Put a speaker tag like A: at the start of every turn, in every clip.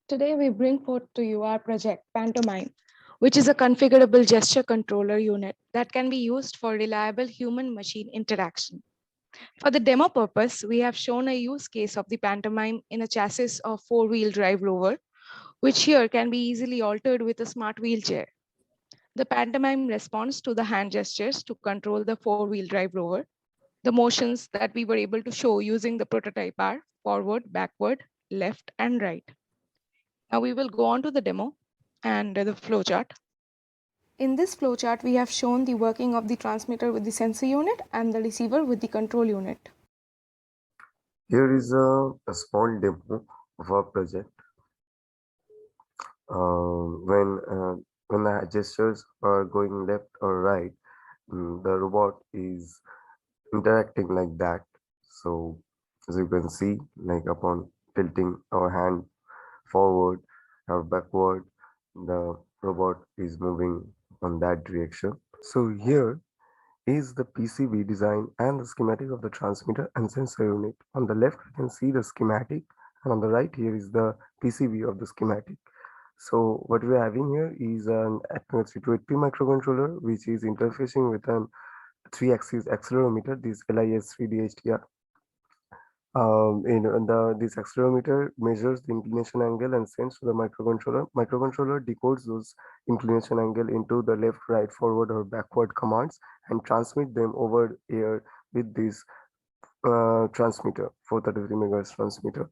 A: Today, we bring forth to you our project Pantomime, which is a configurable gesture controller unit that can be used for reliable human machine interaction. For the demo purpose, we have shown a use case of the Pantomime in a chassis of four-wheel drive rover, which here can be easily altered with a smart wheelchair. The Pantomime responds to the hand gestures to control the four-wheel drive rover. The motions that we were able to show using the prototype are forward, backward, left, and right. Now we will go on to the demo and the flowchart. In this flowchart, we have shown the working of the transmitter with the sensor unit and the receiver with the control unit.
B: Here is a small demo of our project. When the gestures are going left or right, the robot is interacting like that. So as you can see, like upon tilting our hand forward or backward, the robot is moving on that direction. So here is the PCB design and the schematic of the transmitter and sensor unit. On the left, we can see the schematic, and on the right here is the PCB of the schematic. So what we are having here is an STM32 microcontroller, which is interfacing with an 3-axis accelerometer, this LIS3DHDR. This accelerometer measures the inclination angle and sends to the microcontroller. Microcontroller decodes those inclination angle into the left, right, forward, or backward commands and transmit them over air with this transmitter, 433 megahertz transmitter.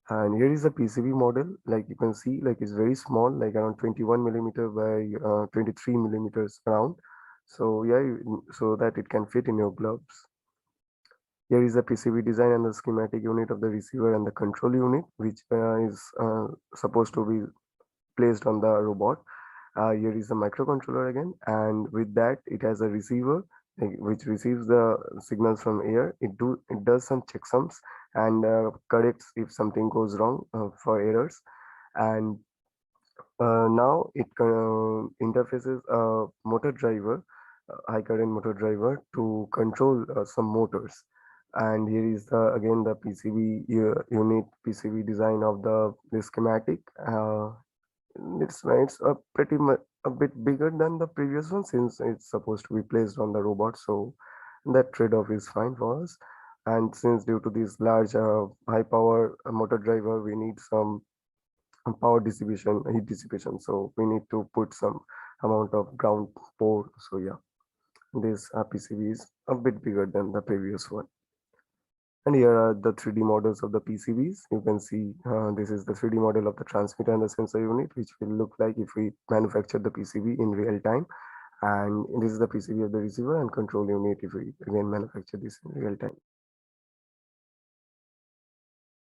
B: And here is the PCB model. Like you can see, like it's very small, like around 21 millimeter by 23 millimeters around. So yeah, so that it can fit in your gloves. Here is the PCB design and the schematic unit of the receiver and the control unit, which is supposed to be placed on the robot. Here is the microcontroller again, and with that, it has a receiver which receives the signals from air. It does some checksums and corrects if something goes wrong for errors. And now it interfaces a motor driver, high current motor driver, to control some motors. And here is the again the PCB unit PCB design of the schematic. It's a pretty much a bit bigger than the previous one since it's supposed to be placed on the robot. So that trade-off is fine for us. And since due to this large high power motor driver, we need some power dissipation, heat dissipation. So we need to put some amount of ground port. So yeah, this PCB is a bit bigger than the previous one. And here are the 3D models of the PCBs. You can see this is the 3D model of the transmitter and the sensor unit, which will look like if we manufacture the PCB in real time. And this is the PCB of the receiver and control unit if we again manufacture this in real time.